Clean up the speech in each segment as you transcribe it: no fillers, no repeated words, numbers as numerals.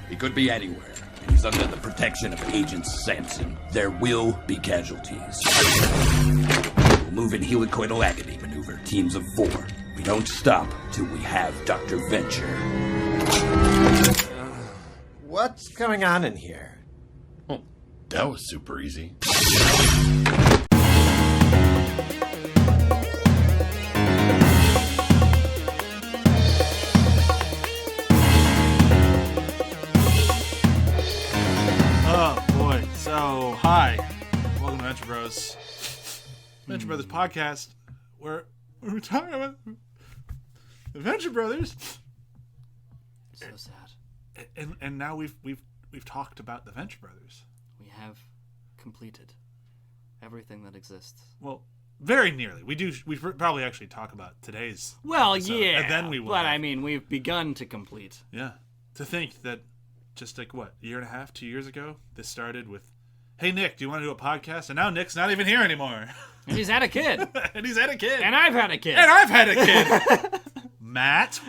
He could be anywhere, and he's under the protection of Agent Samson. There will be casualties. We'll move in helicoidal agony maneuver, teams of 4. We don't stop till we have Dr. Venture. What's going on in here? Oh, that was super easy. Oh, boy. So, hi. Welcome to Venture Bros. Venture Brothers podcast, where we're talking about the Venture Brothers. So sad. And now we've talked about the Venture Brothers. We have completed everything that exists. Well, very nearly. We probably actually talk about today's episode, Yeah. and then we will. But I mean, we've begun to complete. Yeah. To think that just like, what, a year and a half, 2 years ago, this started with, hey, Nick, do you want to do a podcast? And now Nick's not even here anymore. And he's had a kid. And he's had a kid. And I've had a kid. And I've had a kid. Matt,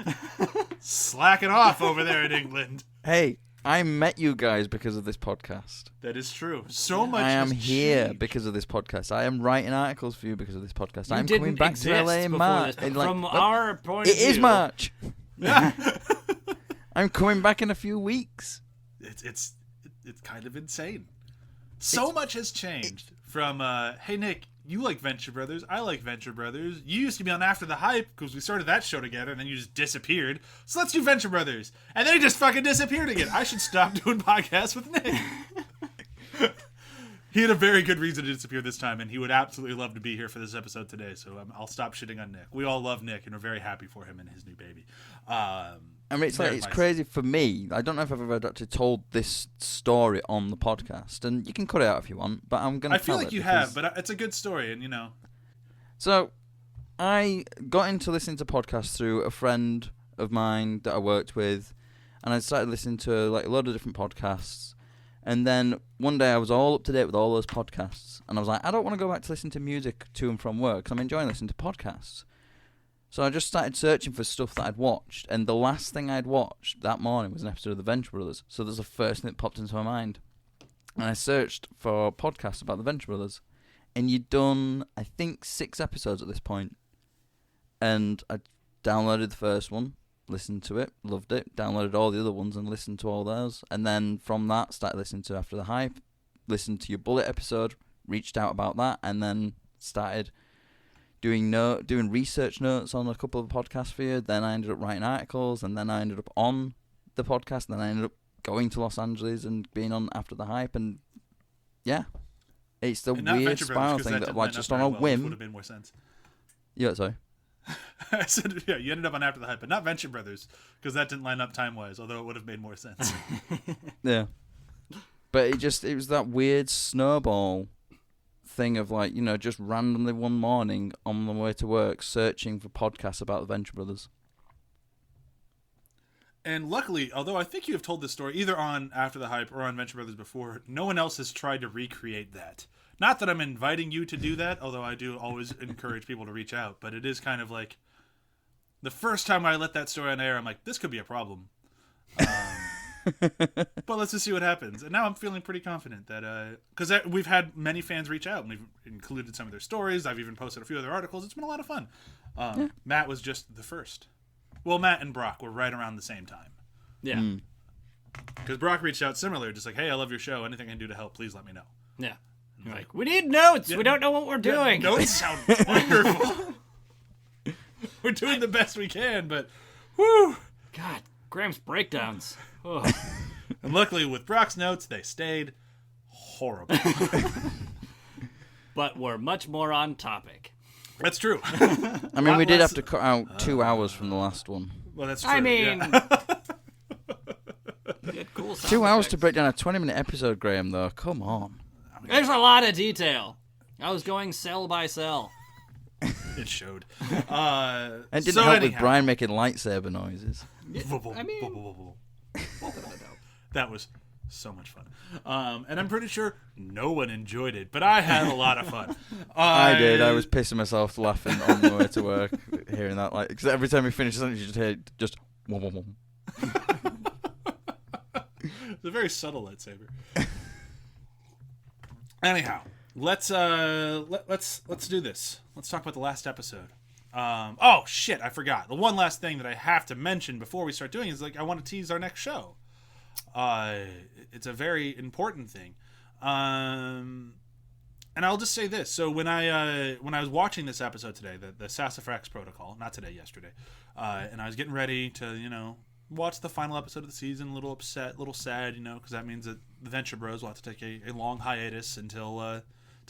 slacking off over there in England. Hey, I met you guys because of this podcast. That is true. So much I am has here changed. because of this podcast. I am writing articles for you because of this podcast. You I'm didn't coming back to exist LA in before March. this. In, From look, our point of it is view. March. I'm coming back in a few weeks. It's kind of insane. So much has changed from, hey, Nick, you like Venture Brothers. I like Venture Brothers. You used to be on After the Hype because we started that show together, and then you just disappeared. So let's do Venture Brothers. And then he just fucking disappeared again. I should stop doing podcasts with Nick. He had a very good reason to disappear this time, and he would absolutely love to be here for this episode today. So I'll stop shitting on Nick. We all love Nick, and we're very happy for him and his new baby. I mean, it's crazy for me. I don't know if I've ever actually told this story on the podcast, and you can cut it out if you want, but I'm going to I feel like you have, but it's a good story, and you know. So, I got into listening to podcasts through a friend of mine that I worked with, and I started listening to like a lot of different podcasts. And then one day I was all up to date with all those podcasts, and I was like, I don't want to go back to listen to music to and from work because I'm enjoying listening to podcasts. So I just started searching for stuff that I'd watched, and the last thing I'd watched that morning was an episode of The Venture Brothers. So that's the first thing that popped into my mind. And I searched for podcasts about The Venture Brothers, and you'd done, I think, 6 episodes at this point. And I downloaded the first one, listened to it, loved it, downloaded all the other ones and listened to all those. And then from that, started listening to After the Hype, listened to your Bullet episode, reached out about that, and then started doing research notes on a couple of podcasts for you. Then I ended up writing articles, and then I ended up on the podcast, and then I ended up going to Los Angeles and being on After the Hype, and yeah, it's the weird spiral thing that like just on a whim. Would have made more sense. Yeah, sorry. I said, yeah, you ended up on After the Hype, but not Venture Brothers, because that didn't line up time-wise, although it would have made more sense. Yeah. But it was that weird snowball thing of like, you know, just randomly one morning on the way to work searching for podcasts about the Venture Brothers. And luckily, although I think you have told this story either on After the Hype or on Venture Brothers before, no one else has tried to recreate that. Not that I'm inviting you to do that, although I do always encourage people to reach out, but it is kind of like the first time I let that story on air, I'm like, this could be a problem. But let's just see what happens. And now I'm feeling pretty confident that, because we've had many fans reach out, and we've included some of their stories. I've even posted a few other articles. It's been a lot of fun. Matt was just the first. Well, Matt and Brok were right around the same time. Yeah. Because Brok reached out similar, just like, hey, I love your show. Anything I can do to help, please let me know. Yeah. You're like, we need notes. We don't know what we're doing. Notes sound wonderful. We're doing the best we can, but whew. God, Graham's breakdowns. Oh. And luckily with Brock's notes, they stayed horrible. But we're much more on topic. That's true. I mean, we did have to cut out 2 hours from the last one. Well, that's true. I mean, yeah. get cool sound 2 hours to effects. break down a 20-minute episode, Graham, though. Come on. There's a lot of detail. I was going cell by cell. It showed. And it didn't help with Brian making lightsaber noises. I mean, that was so much fun. And I'm pretty sure no one enjoyed it, but I had a lot of fun. I did. I was pissing myself laughing on the way to work, hearing that. Like, because every time we finish something, you just hear just... Wom, wom, wom. It's a very subtle lightsaber. Anyhow, let's do this. Let's talk about the last episode. Oh shit, I forgot. The one last thing that I have to mention before we start doing is I want to tease our next show. It's a very important thing. And I'll just say this. So when I was watching this episode today, the Saphrax Protocol, not today, yesterday, and I was getting ready to, watch the final episode of the season, a little upset, a little sad, because that means that the Venture Bros will have to take a long hiatus until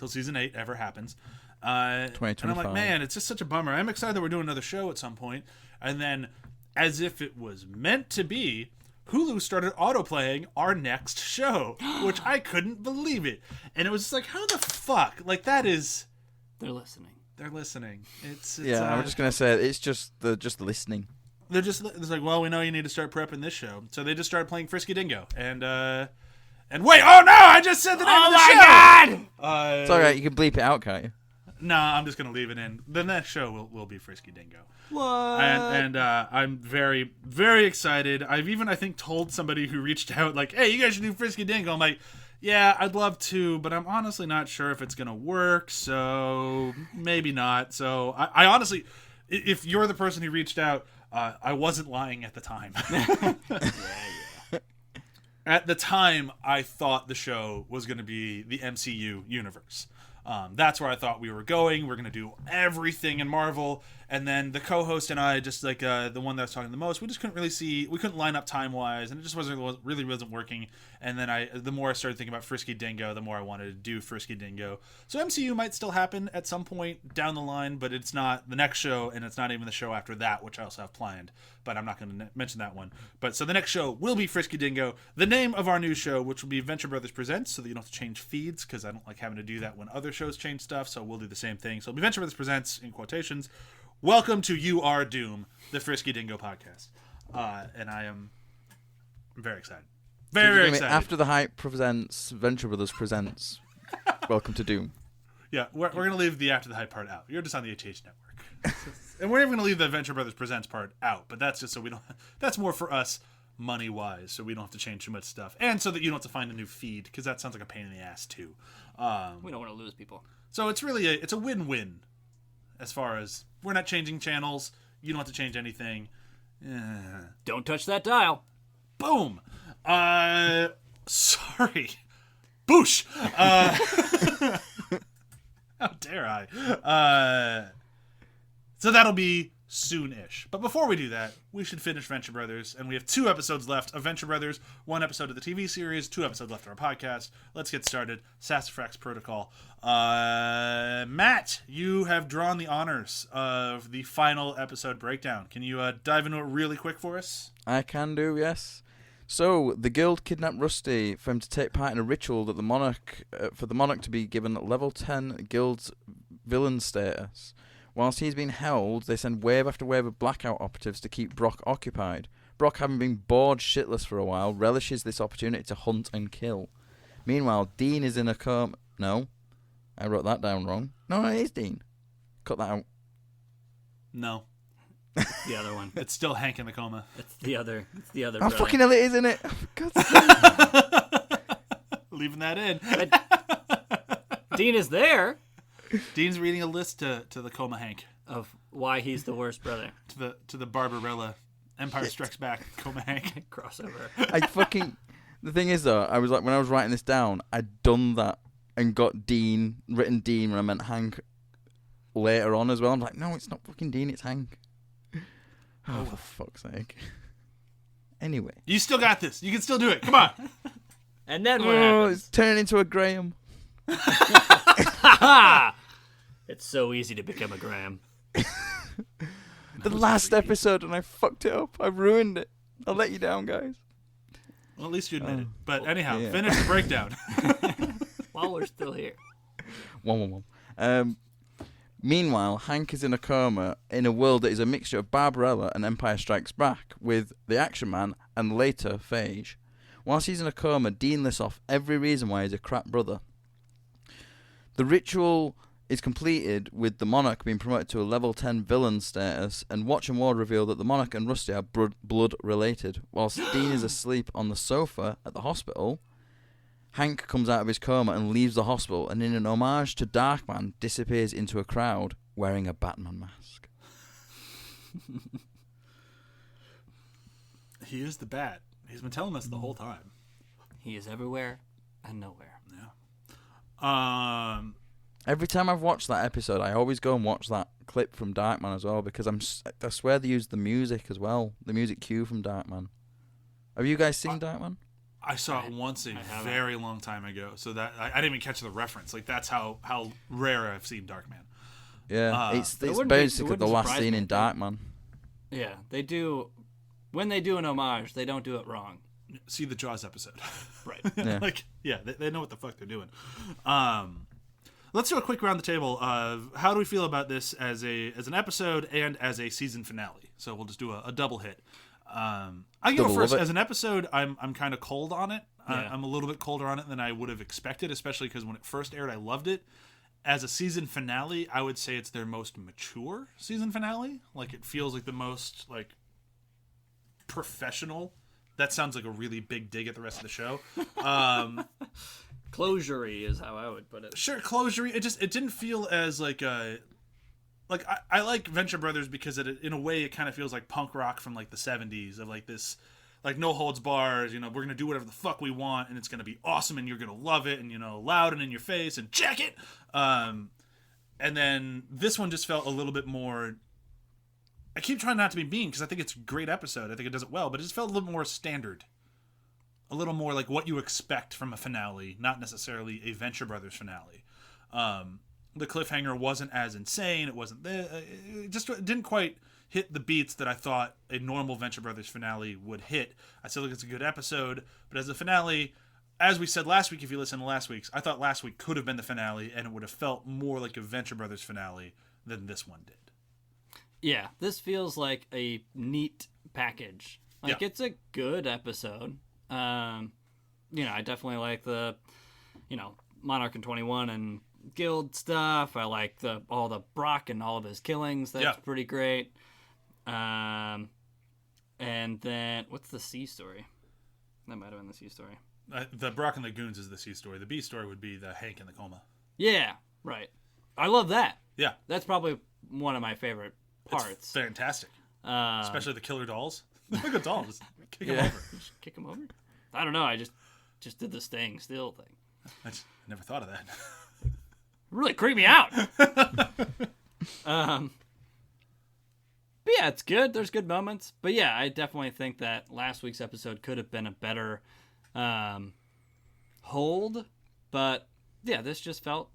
season 8 ever happens. And I'm like, man, it's just such a bummer. I'm excited that we're doing another show at some point. And then, as if it was meant to be, Hulu started autoplaying our next show, which I couldn't believe it. And it was just like, how the fuck? Like, that is... They're listening. They're listening. It's I'm just going to say it's just listening. They're just it's like, well, we know you need to start prepping this show. So they just started playing Frisky Dingo. And wait, oh no, I just said the name of the show! Oh my god! It's alright, you can bleep it out, can't you? No, I'm just going to leave it in. The next show will be Frisky Dingo. What? And I'm very, very excited. I've even, I think, told somebody who reached out, like, hey, you guys should do Frisky Dingo. I'm like, yeah, I'd love to, but I'm honestly not sure if it's going to work, so maybe not. So I honestly, if you're the person who reached out, I wasn't lying at the time. Yeah. At the time, I thought the show was going to be the MCU universe. That's where I thought we were going. We're going to do everything in Marvel. And then the co-host and I, just like the one that was talking the most, we just couldn't really see, we couldn't line up time-wise, and it just wasn't working. And then the more I started thinking about Frisky Dingo, the more I wanted to do Frisky Dingo. So MCU might still happen at some point down the line, but it's not the next show, and it's not even the show after that, which I also have planned. But I'm not going to mention that one. But so the next show will be Frisky Dingo. The name of our new show, which will be Venture Brothers Presents, so that you don't have to change feeds, because I don't like having to do that when other shows change stuff, so we'll do the same thing. So it'll be Venture Brothers Presents, in quotations. Welcome to You Are Doom, the Frisky Dingo podcast. And I am very excited. Very excited. After the Hype presents, Venture Brothers presents, Welcome to Doom. Yeah, we're going to leave the After the Hype part out. You're just on the HH network. And we're even going to leave the Venture Brothers Presents part out, but that's just so we don't... That's more for us money-wise, so we don't have to change too much stuff. And so that you don't have to find a new feed, because that sounds like a pain in the ass, too. We don't want to lose people. So it's really it's a win-win. As far as we're not changing channels, you don't have to change anything. Don't touch that dial. Boom. Sorry. Boosh. How dare I? So that'll be soon-ish. But before we do that, we should finish Venture Brothers, and we have 2 episodes left of Venture Brothers, 1 episode of the TV series, 2 episodes left of our podcast. Let's get started. Saphrax Protocol. Matt, you have drawn the honors of the final episode breakdown. Can you dive into it really quick for us? I can do, yes. So, the guild kidnapped Rusty for him to take part in a ritual that for the monarch to be given level 10 guild's villain status. Whilst he's been held, they send wave after wave of blackout operatives to keep Brok occupied. Brok, having been bored shitless for a while, relishes this opportunity to hunt and kill. Meanwhile, Dean is in a coma. No, I wrote that down wrong. No, it is Dean. Cut that out. No. The other one. It's still Hank in the coma. It's the other. Oh, brother. fucking hell, it is, isn't it? Oh, for God's sake. Leaving that in. Dean is there. Dean's reading a list to the coma Hank. Of why he's the worst brother. To the Barbarella Empire Strikes Back coma Hank Crossover. The thing is though, I was like, when I was writing this down, I'd done that and got written Dean when I meant Hank later on as well. I'm like, no, it's not fucking Dean, it's Hank. Oh, for fuck's sake. Anyway. You still got this. You can still do it. Come on. And then what happens? It's turning into a Graham. It's so easy to become a Graham. The last episode and I fucked it up. I ruined it. I'll let you down, guys. Well, at least you admit it. But anyhow, finish the breakdown. While we're still here. One. Meanwhile, Hank is in a coma in a world that is a mixture of Barbarella and Empire Strikes Back, with the Action Man and later Phage. Whilst he's in a coma, Dean lists off every reason why he's a crap brother. The ritual is completed with the Monarch being promoted to a level 10 villain status, and Watch and Ward reveal that the Monarch and Rusty are blood related. Whilst Dean is asleep on the sofa at the hospital, Hank comes out of his coma and leaves the hospital, and in an homage to Darkman, disappears into a crowd wearing a Batman mask. He is the Bat. He's been telling us the whole time. He is everywhere and nowhere. Yeah. Every time I've watched that episode, I always go and watch that clip from Darkman as well, because I swear they used the music as well, the music cue from Darkman. Have you guys seen Darkman? I saw it once a very long time ago, so that I didn't even catch the reference. Like, that's how rare I've seen Darkman. Yeah, it's wouldn't basically the last surprise scene me in if they- Darkman. Yeah, they do. When they do an homage, they don't do it wrong. See the Jaws episode. Right. Yeah. Like, yeah, they know what the fuck they're doing. Let's do a quick round the table of how do we feel about this as an episode and as a season finale. So we'll just do a double hit. I can go Double first. love it. As an episode, I'm kind of cold on it. Yeah. I'm a little bit colder on it than I would have expected, especially because when it first aired, I loved it. As a season finale, I would say it's their most mature season finale. Like, it feels like the most, like, professional. That sounds like a really big dig at the rest of the show. Closure-y is how I would put it. Sure, closure. It didn't feel as like I like Venture Brothers because in a way it kind of feels like punk rock from like the 70s, of like this, like, no holds bars, you know, we're gonna do whatever the fuck we want and it's gonna be awesome and you're gonna love it, and, you know, loud and in your face and check it. And then this one just felt a little bit more. I keep trying not to be mean because I think it's a great episode. I think it does it well, but it just felt a little more standard. A little more like what you expect from a finale, not necessarily a Venture Brothers finale. The cliffhanger wasn't as insane. It wasn't it just didn't quite hit the beats that I thought a normal Venture Brothers finale would hit. I still think it's a good episode, but as a finale, as we said last week, if you listen to last week's, I thought last week could have been the finale, and it would have felt more like a Venture Brothers finale than this one did. Yeah, this feels like a neat package. Like, Yeah. it's a good episode. You know, I definitely like the, you know, Monarch and 21 and Guild stuff. I like all the Brok and all of his killings. That's pretty great. And then, what's the C story? That might have been the C story. The Brok and the Goons is the C story. The B story would be the Hank in the coma. Yeah, right. I love that. Yeah. That's probably one of my favorite parts. It's fantastic. Especially the killer dolls. They're good dolls. Kick them over. Just kick him over? I don't know. I just did the staying still thing. I never thought of that. Really creep me out. But yeah, it's good. There's good moments. But yeah, I definitely think that last week's episode could have been a better hold. But yeah, this just felt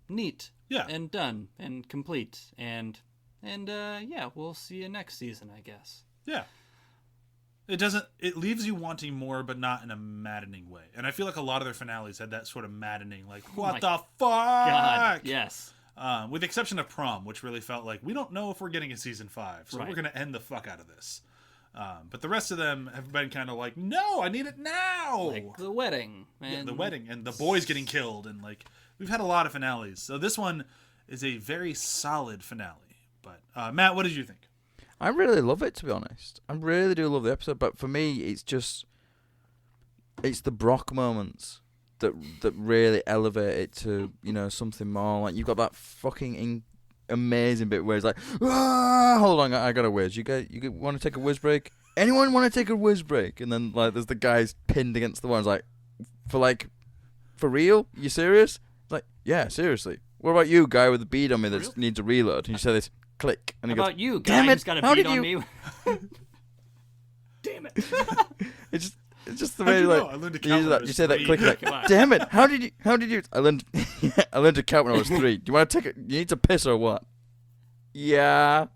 neat. Yeah. And done and complete. And yeah, we'll see you next season, I guess. Yeah. It leaves you wanting more, but not in a maddening way. And I feel like a lot of their finales had that sort of maddening, like, what the fuck? God, yes. With the exception of Prom, which really felt like, we don't know if we're getting a season 5, so Right. we're going to end the fuck out of this. But the rest of them have been kind of like, no, I need it now. Like the wedding. Yeah, And the wedding and the boys getting killed, and like, we've had a lot of finales. So this one is a very solid finale. But Matt, what did you think? I really love it, to be honest. I really do love the episode, but for me, it's the Brok moments that really elevate it to, you know, something more. Like, you've got that fucking amazing bit where it's like, hold on, I got a whiz. You want to take a whiz break? Anyone want to take a whiz break? And then, like, there's the guys pinned against the wall. It's like, for real? You serious? It's like, yeah, seriously. What about you, guy with the bead on me that needs a reload? And you say this, click. And he How goes, about you, damn guy it, who's got a how beat did on you- me? Damn it. It's just the How'd way, you like, know? I learned to you count use when I that, was you say that 3. click, like, Come on. damn it, how did you, I learned to count when I was 3. Do you want to take it, you need to piss or what? Yeah.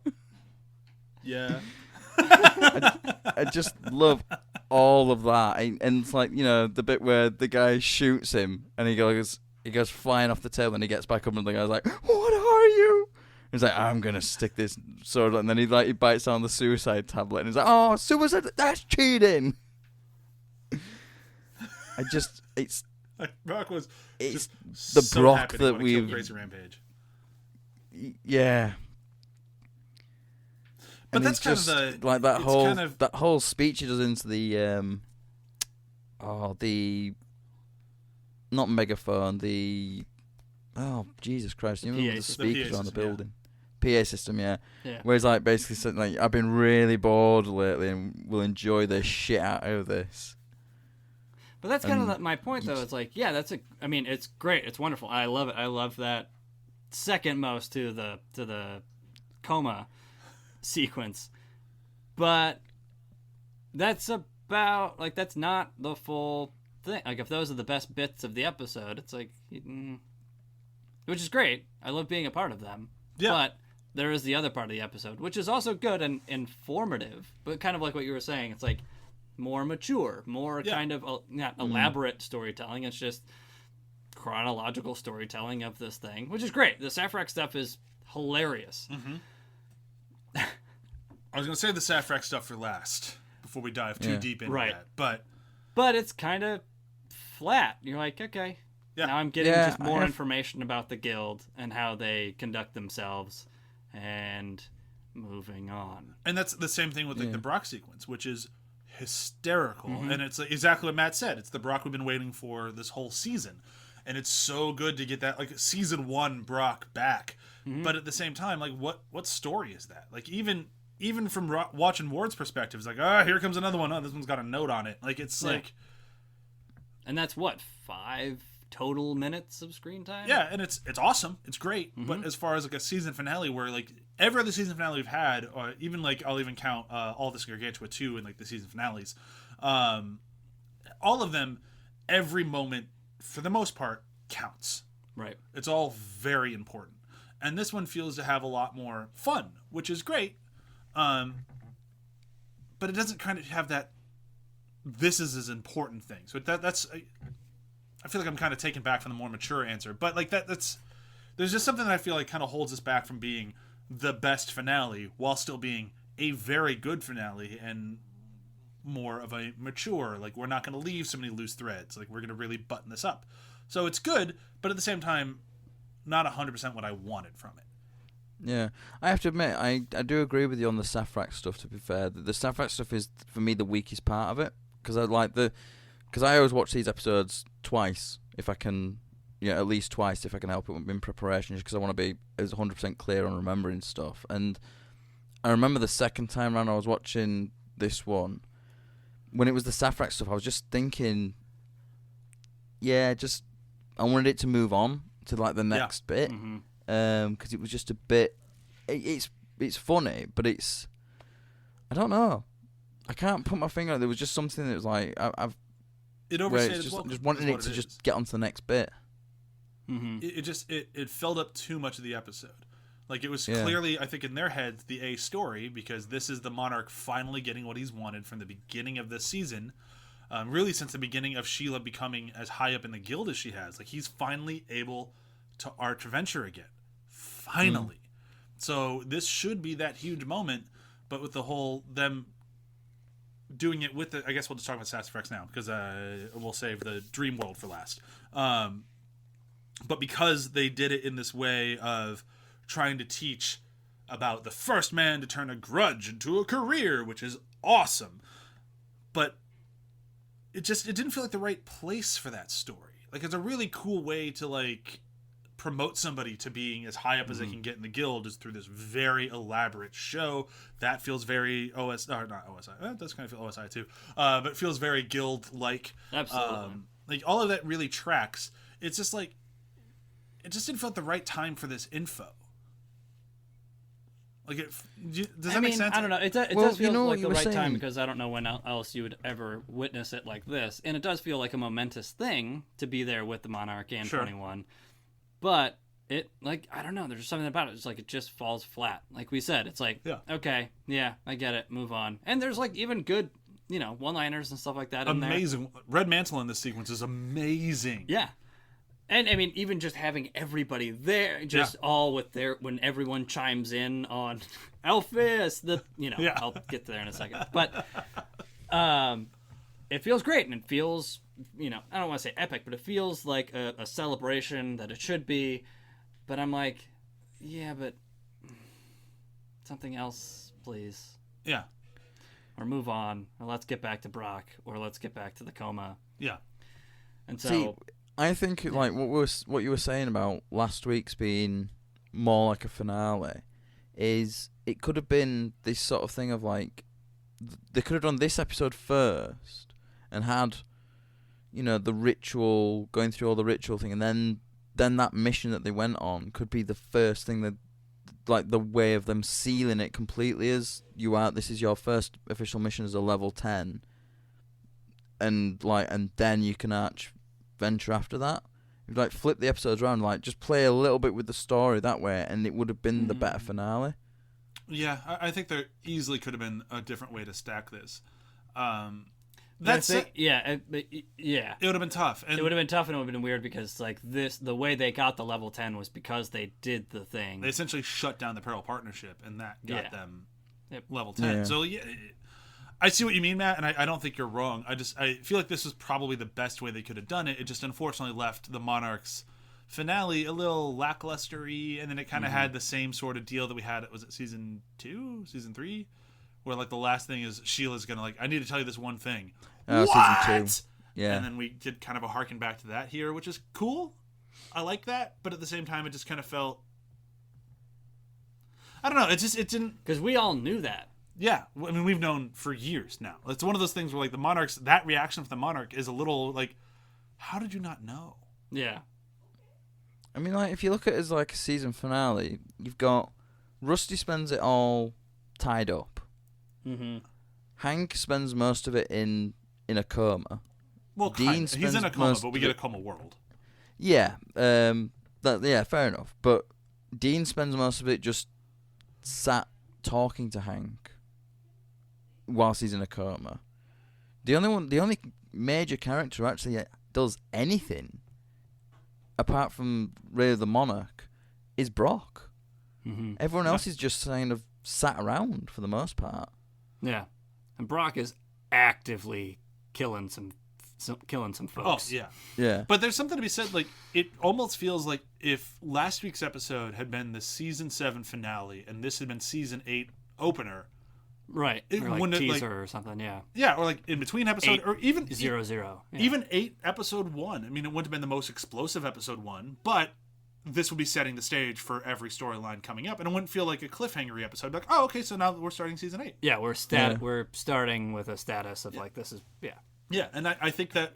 Yeah. I just love all of that. And it's like, you know, the bit where the guy shoots him and he goes flying off the table and he gets back up and the guy's like, what are you? He's like, I'm going to stick this sword, and then he bites on the suicide tablet and he's like, oh, suicide, that's cheating. Like, Brok was It's just the so Brok happy that to kill we've- Crazy Rampage. yeah. But And that's it's kind just, of the like that it's whole kind of, that whole speech he does into the not megaphone, Jesus Christ, you know the system. speakers PA around the system, yeah. building. PA system, yeah. Yeah. Where he's like basically saying like, I've been really bored lately and will enjoy the shit out of this. But that's kind And of my point, though. It's like, yeah, I mean, it's great. It's wonderful. I love it. I love that second most to the coma sequence. But that's about, like, that's not the full thing. Like, if those are the best bits of the episode, it's like, which is great. I love being a part of them. Yeah. But there is the other part of the episode, which is also good and informative, but kind of like what you were saying. It's like more mature, more kind of not elaborate storytelling. It's just chronological storytelling of this thing, which is great. The Saphrax stuff is hilarious. I was going to say the Saphrax stuff for last before we dive too deep into Right. that. But it's kind of flat. You're like, okay, now I'm getting Yeah, just more information about the guild and how they conduct themselves and moving on. And that's the same thing with like the Brok sequence, which is hysterical. And it's like exactly what Matt said. It's the Brok we've been waiting for this whole season. And it's so good to get that like season 1 Brok back. But at the same time, like what story is that? Like even from watching Ward's perspective, it's like, here comes another one. Oh, this one's got a note on it. Like it's like, and that's what 5 total minutes of screen time. yeah, and it's awesome. It's great. But as far as like a season finale, where like every other season finale we've had, or even like I'll even count all this Gargantua 2 and like the season finales, all of them, every moment for the most part counts. Right. It's all very important. And this one feels to have a lot more fun, which is great. But it doesn't kind of have that this is as important thing. So that's I feel like I'm kind of taken back from the more mature answer. But like that's there's just something that I feel like kind of holds us back from being the best finale while still being a very good finale and more of a mature, like we're not going to leave so many loose threads. Like we're going to really button this up. So it's good, but at the same time, not 100% what I wanted from it. Yeah, I have to admit, I do agree with you on the Saphrax stuff. To be fair, the Saphrax stuff is for me the weakest part of it because I always watch these episodes twice if I can, at least twice if I can help it in preparation, just because I want to be as 100% clear on remembering stuff. And I remember the second time around I was watching this one, when it was the Saphrax stuff, I was just thinking, I wanted it to move on to like the next bit. Because it was just a bit. It's funny, but it's. I don't know. I can't put my finger on it. There was just something that was like It overstayed its welcome. Just wanted it to just get onto the next bit. It filled up too much of the episode. Like it was clearly, I think, in their heads the A story, because this is the Monarch finally getting what he's wanted from the beginning of this season. Really, since the beginning of Sheila becoming as high up in the guild as she has, like he's finally able to arch adventure again. Finally. So this should be that huge moment, but with the whole them doing it with the, I guess we'll just talk about Saphrax now because we'll save the dream world for last. But because they did it in this way of trying to teach about the first man to turn a grudge into a career, which is awesome, but it didn't feel like the right place for that story. Like it's a really cool way to like promote somebody to being as high up as they can get in the guild is through this very elaborate show that feels very not OSI. It does kind of feel OSI too, but it feels very guild like. Absolutely. Like all of that really tracks. It's just like it just didn't feel like the right time for this info. Like does that make sense? I don't know. It does feel like the right time because I don't know when else you would ever witness it like this, and it does feel like a momentous thing to be there with the Monarch and 21. But it, like, I don't know. There's just something about it. It's like it just falls flat. Like we said, it's like, okay, yeah, I get it. Move on. And there's like even good, one-liners and stuff like that. Amazing. Red Mantle in this sequence is amazing. Yeah. And I mean, even just having everybody there, just all with when everyone chimes in on Elphys, I'll get there in a second. But it feels great, and it feels, I don't want to say epic, but it feels like a celebration that it should be. But I'm like, Yeah, but something else, please. Yeah. Or move on, or let's get back to Brok, or let's get back to the coma. Yeah. And so, See, I think like what you were saying about last week's being more like a finale is it could have been this sort of thing of like they could have done this episode first and had, you know, the ritual, going through all the ritual thing, and then that mission that they went on could be the first thing that, like, the way of them sealing it completely as this is your first official mission as a level 10, and then you can venture after that. You'd like flip the episodes around, like just play a little bit with the story that way, and it would have been the better finale. Yeah, I think there easily could have been a different way to stack this. It It would have been tough. And it would have been tough, and it would have been weird because like the way they got the level 10 was because they did the thing. They essentially shut down the Peril Partnership, and that got them level 10. Yeah. So yeah, I see what you mean, Matt, and I don't think you're wrong. I feel like this was probably the best way they could have done it. It just unfortunately left the Monarchs finale a little lackluster-y, and then it kind of had the same sort of deal that we had. Was it season 2, season 3, where like the last thing is Sheila's gonna like, I need to tell you this one thing. Season 2. Yeah. And then we did kind of a harken back to that here, which is cool. I like that, but at the same time, it just kind of felt, I don't know. It didn't, because we all knew that. Yeah, I mean, we've known for years now. It's one of those things where like the Monarchs, that reaction from the Monarch is a little like, how did you not know? Yeah. I mean, like, if you look at it as like a season finale, you've got Rusty spends it all tied up. Mm-hmm. Hank spends most of it in a coma. Well, Dean he's in a coma, most but we of get a it- coma world. Yeah, fair enough. But Dean spends most of it just sat talking to Hank whilst he's in a coma. The only major character who actually does anything apart from really the Monarch is Brok. Mm-hmm. Everyone else is just kind of sat around for the most part. Yeah. And Brok is actively killing some folks. Oh, yeah. Yeah. But there's something to be said, like, it almost feels like if last week's episode had been the season 7 finale and this had been season 8 opener. Right. It or like wouldn't, teaser like, or something, yeah. Yeah, or like in between episode, or even 0-0. Yeah. even 8 episode 1. I mean, it wouldn't have been the most explosive episode 1, but this would be setting the stage for every storyline coming up, and it wouldn't feel like a cliffhanger episode. Like, oh, okay, so now we're starting season 8. Yeah, we're starting with a status of like this is Yeah, and I think that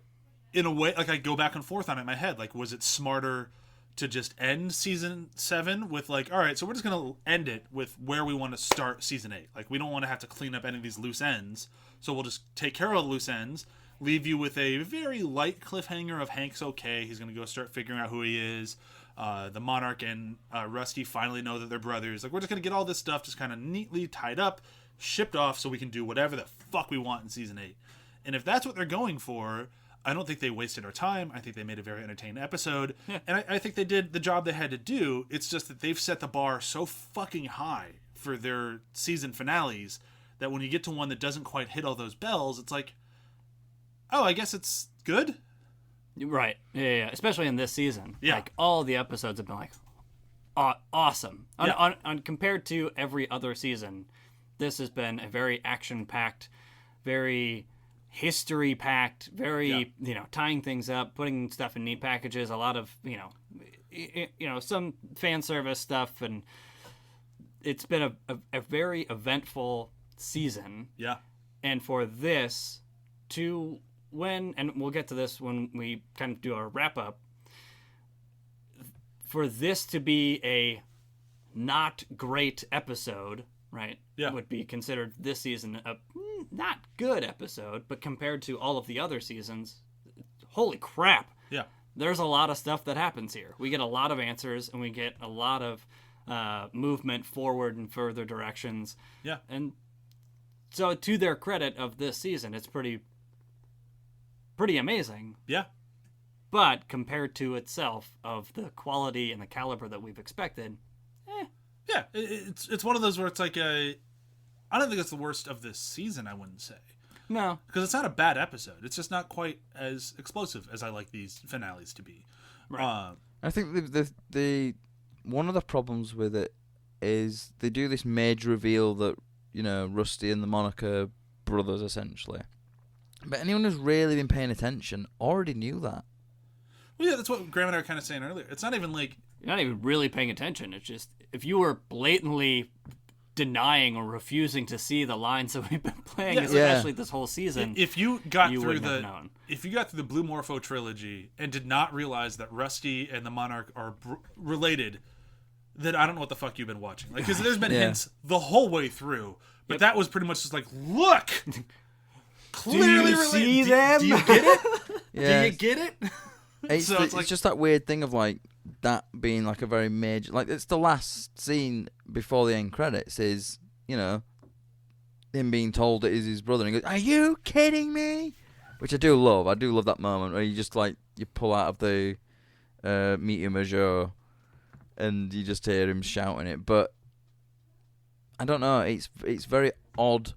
in a way, like, I go back and forth on it in my head. Like, was it smarter to just end season 7 with like, all right, so we're just gonna end it with where we want to start season 8. Like, we don't want to have to clean up any of these loose ends, so we'll just take care of the loose ends, leave you with a very light cliffhanger of Hank's okay, he's gonna go start figuring out who he is. The Monarch and Rusty finally know that they're brothers. Like, we're just gonna get all this stuff just kind of neatly tied up, shipped off, so we can do whatever the fuck we want in season 8. And if that's what they're going for, I don't think they wasted our time. I think they made a very entertaining episode. Yeah. And I think they did the job they had to do. It's just that they've set the bar so fucking high for their season finales that when you get to one that doesn't quite hit all those bells, it's like, oh, I guess it's good? right. Yeah. Especially in this season. Yeah. Like all the episodes have been like awesome. Yeah. On compared to every other season, this has been a very action-packed, very history-packed, very tying things up, putting stuff in neat packages, a lot of some fan service stuff, and it's been a very eventful season. Yeah. And for this to and we'll get to this when we kind of do our wrap-up, for this to be a not great episode, right? Yeah. Would be considered this season a not good episode, but compared to all of the other seasons, holy crap. Yeah. There's a lot of stuff that happens here. We get a lot of answers, and we get a lot of movement forward in further directions. Yeah. And so to their credit of this season, it's pretty amazing. Yeah. But compared to itself of the quality and the caliber that we've expected, Yeah, it's one of those where it's like I don't think it's the worst of this season, I wouldn't say. no. Because it's not a bad episode. It's just not quite as explosive as I like these finales to be. Right. I think the one of the problems with it is they do this major reveal that, Rusty and the Monarch are brothers, essentially. But anyone who's really been paying attention already knew that. Well, yeah, that's what Graham and I were kind of saying earlier. It's not even like... You're not even really paying attention. It's just, if you were blatantly denying or refusing to see the lines that we've been playing, especially this whole season, if you got through wouldn't have known. If you got through the Blue Morpho trilogy and did not realize that Rusty and the Monarch are related, then I don't know what the fuck you've been watching. Like, because there's been hints the whole way through, but that was pretty much just like, look, clearly related. See them? Do you get it? Yeah. Do you get it? It's, So it's just that weird thing of like that being like a very major, like it's the last scene before the end credits is, him being told it is his brother, and he goes, "Are you kidding me?" Which I do love. I do love that moment where you just like you pull out of the meteor major, and you just hear him shouting it. But I don't know. It's very odd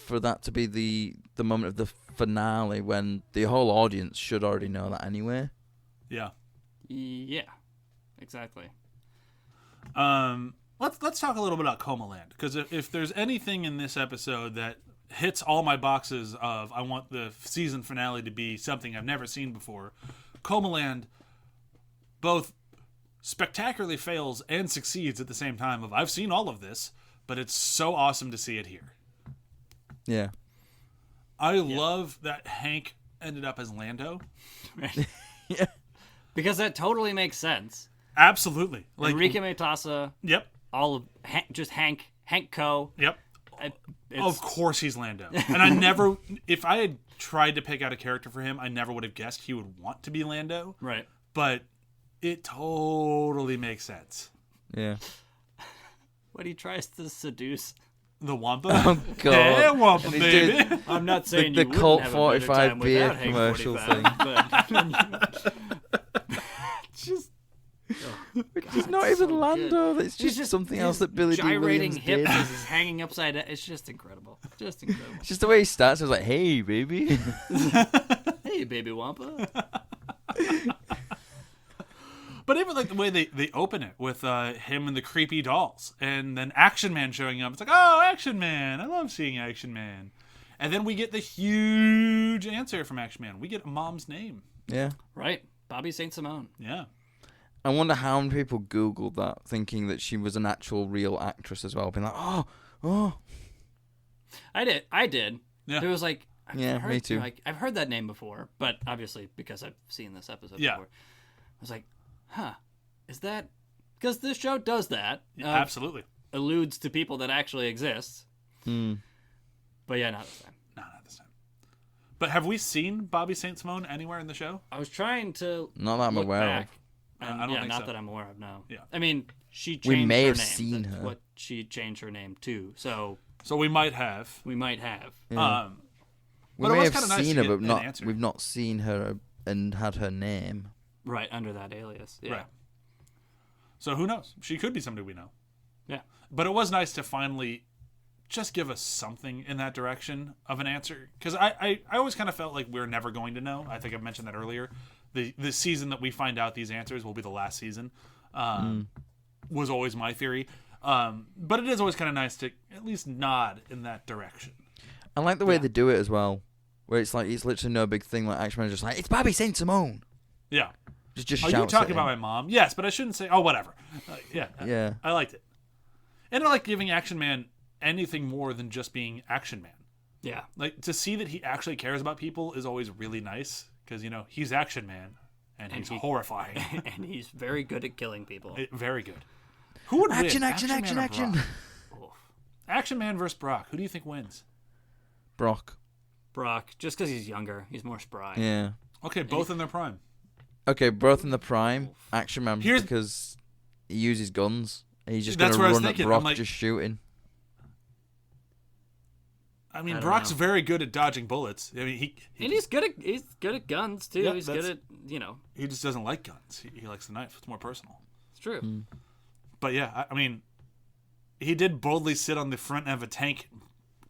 for that to be the moment of the finale when the whole audience should already know that anyway. Yeah. Yeah, exactly. Let's talk a little bit about Coma Land, because if there's anything in this episode that hits all my boxes of I want the season finale to be something I've never seen before, Coma Land both spectacularly fails and succeeds at the same time. Of I've seen all of this, but it's so awesome to see it here. Yeah. I love that Hank ended up as Lando. Yeah. Because that totally makes sense. Absolutely. Like Enrique Matassa, Yep. all of just Hank Co. Yep. It's, Of course he's Lando. And I never, if I had tried to pick out a character for him, I never would have guessed he would want to be Lando. right. But it totally makes sense. Yeah. When he tries to seduce. The Wampa? Oh, God. Hey, Wampa, And he baby. did I'm not saying the you wouldn't Colt have a better 45 time beer without Hank commercial 45, but it's just It's not even so Lando. good. It's He's just something else he's that Billy D. gyrating Williams hips did. as he's hanging upside down. It's just incredible. Just incredible. It's just the way he starts. I was like, "Hey, baby." Hey, baby Wampa. But even like the way they open it with him and the creepy dolls, and then Action Man showing up. It's like, oh, Action Man! I love seeing Action Man. And then we get the huge answer from Action Man. We get a mom's name. Yeah. Right. Bobby St. Simone. Yeah. I wonder how many people Googled that, thinking that she was an actual real actress as well, being like, "Oh." I did. Yeah. It was like, Yeah, heard, me too. Like, I've heard that name before, but obviously because I've seen this episode Yeah. before. I was like, huh, is that... Because this show does that. Absolutely. Alludes to people that actually exist. Hmm. But yeah, not this time. No, not this time. But have we seen Bobby St. Simone anywhere in the show? I was trying to Not that I'm look aware back, of. and I don't yeah, think not so. that I'm aware of, no. Yeah. I mean, she changed We may her have name. seen That's her. what she changed her name to. So So we might have. we might have. Yeah. But We it may was have kinda nice seen to her, get but an not. answer. We've not seen her and had her name. Right, under that alias. Yeah. Right. So who knows? She could be somebody we know. Yeah. But it was nice to finally just give us something in that direction of an answer. Because I always kind of felt like we're never going to know. I think I mentioned that earlier. The season that we find out these answers will be the last season. Was always my theory. But it is always kind of nice to at least nod in that direction. I like the way they do it as well, where it's like it's literally no big thing. Like Action Man is just like, "It's Bobby St. Simone." Yeah. Just Are shouts you talking at about my him. mom? Yes, but I shouldn't say. Oh, whatever. Yeah. Yeah. I liked it. And I like giving Action Man anything more than just being Action Man. Yeah. Like, to see that he actually cares about people is always really nice. Because, he's Action Man. And he's horrifying. And he's very good at killing people. Very good. Who would Action, win? action, action, Man or action. Brock? Action Man versus Brock. Who do you think wins? Brock. Brock, just because he's younger, he's more spry. Yeah. Okay, both in their prime. Okay, both in the prime. Action Man Here's- because he uses guns. He's just That's gonna what I was run at thinking. Brock I'm like- just shooting. I mean, I don't Brock's know. very good at dodging bullets. I mean, And he's good at guns too. Yeah, he's good that's- at he just doesn't like guns. He likes the knife. It's more personal. it's true. But yeah, I mean, he did boldly sit on the front of a tank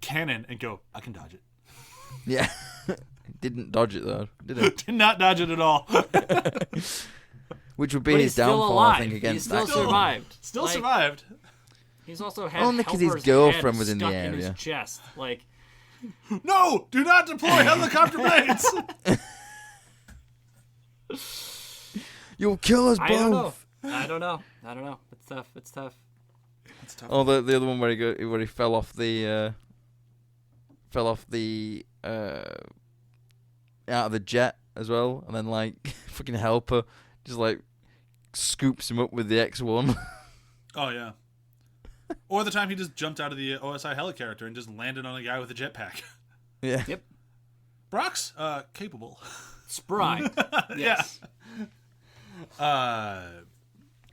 cannon and go, I can dodge it. Yeah. Didn't dodge it though, did he? Did not dodge it at all. which would be But his he's still downfall, alive. I think, He against still X-Men. survived. Still Like, survived. He's also had Only 'cause his Helper's girlfriend head was in the stuck area. in his chest. Like, No, do not deploy helicopter blades. You'll kill us both. I don't know. It's tough. Oh, the other one where he fell off the out of the jet as well, and then like fucking Helper just like scoops him up with the X1. Oh yeah. Or the time he just jumped out of the OSI helicarrier and just landed on a guy with a jetpack. Yeah. Yep. Brock's capable. Spry. Yes.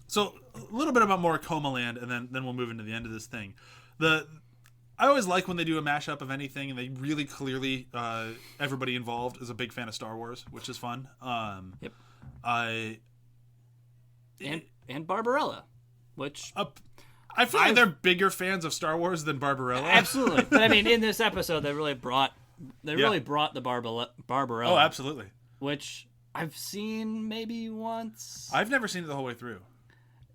So a little bit about more Coma Land, and then we'll move into the end of this thing. I always like when they do a mashup of anything, and they really clearly everybody involved is a big fan of Star Wars, which is fun. Yep. And Barbarella, which I feel like they're bigger fans of Star Wars than Barbarella. absolutely. But I mean, in this episode, they really brought the Barbarella. Oh, absolutely. Which I've seen maybe once. I've never seen it the whole way through.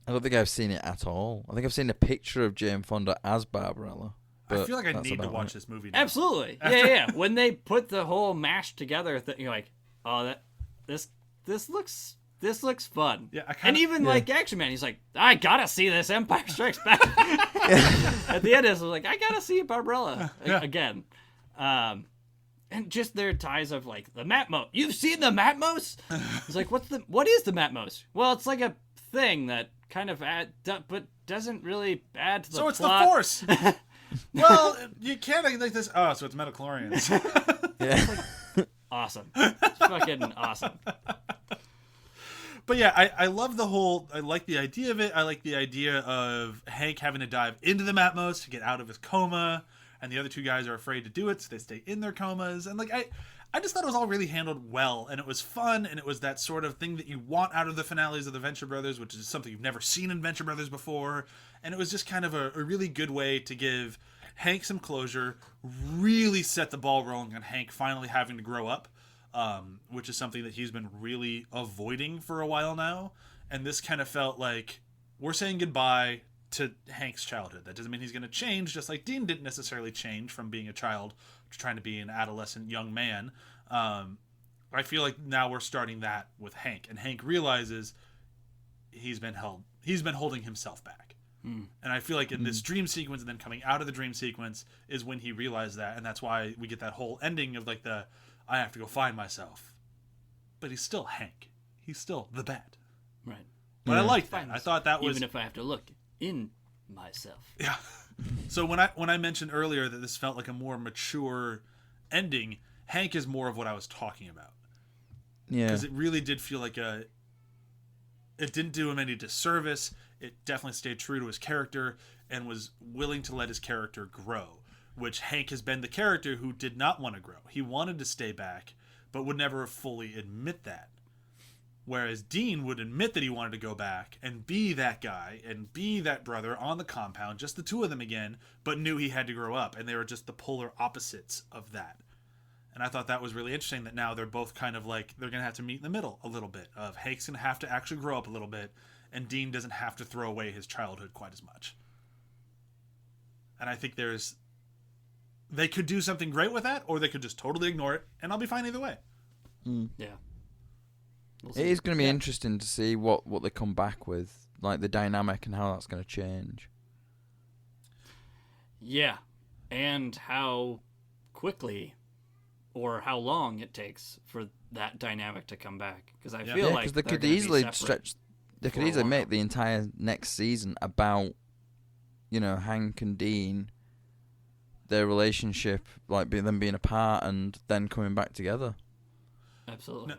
I don't think I've seen it at all. I think I've seen a picture of Jane Fonda as Barbarella. I feel like I that's need to about watch it. this movie now. Absolutely. Yeah. When they put the whole mash together, you're like, oh, this looks fun. Yeah, and even like Action Man, he's like, I gotta see this Empire Strikes Back. At the end, I was like, I gotta see Barbarella again. And just their ties of like the Matmos. You've seen the Matmos? It's like, what is the Matmos? Well, it's like a thing that kind of but doesn't really add to the plot. So it's the Force. Well, you can't like this. Oh, so it's metachlorians. Yeah. Awesome. It's fucking awesome. But yeah, I love the whole. I like the idea of it. I like the idea of Hank having to dive into the Matmos to get out of his coma, and the other two guys are afraid to do it, so they stay in their comas. And like I just thought it was all really handled well, and it was fun, and it was that sort of thing that you want out of the finales of the Venture Brothers, which is something you've never seen in Venture Brothers before. And it was just kind of a really good way to give Hank some closure, really set the ball rolling on Hank finally having to grow up, which is something that he's been really avoiding for a while now. And this kind of felt like we're saying goodbye to Hank's childhood. That doesn't mean he's going to change, just like Dean didn't necessarily change from being a child to trying to be an adolescent young man. I feel like now we're starting that with Hank, and Hank realizes he's been holding himself back. And I feel like in this dream sequence and then coming out of the dream sequence is when he realized that, and that's why we get that whole ending of like I have to go find myself. But he's still Hank. He's still the bat. Right. But I liked that. I thought that was... Even if I have to look in myself. Yeah. So when I mentioned earlier that this felt like a more mature ending, Hank is more of what I was talking about. Yeah. Because it really did feel like it didn't do him any disservice. It definitely stayed true to his character and was willing to let his character grow, which Hank has been the character who did not want to grow. He wanted to stay back, but would never fully admit that. Whereas Dean would admit that he wanted to go back and be that guy and be that brother on the compound, just the two of them again, but knew he had to grow up, and they were just the polar opposites of that. And I thought that was really interesting that now they're both kind of like, they're going to have to meet in the middle a little bit of Hank's going to have to actually grow up a little bit, and Dean doesn't have to throw away his childhood quite as much. And I think they could do something great with that, or they could just totally ignore it, and I'll be fine either way. Yeah. It is going to be interesting to see what they come back with, like the dynamic and how that's going to change. Yeah. And how quickly or how long it takes for that dynamic to come back. Because I feel like they could easily stretch. They could easily make the entire next season about, Hank and Dean, their relationship, like them being apart and then coming back together. Absolutely.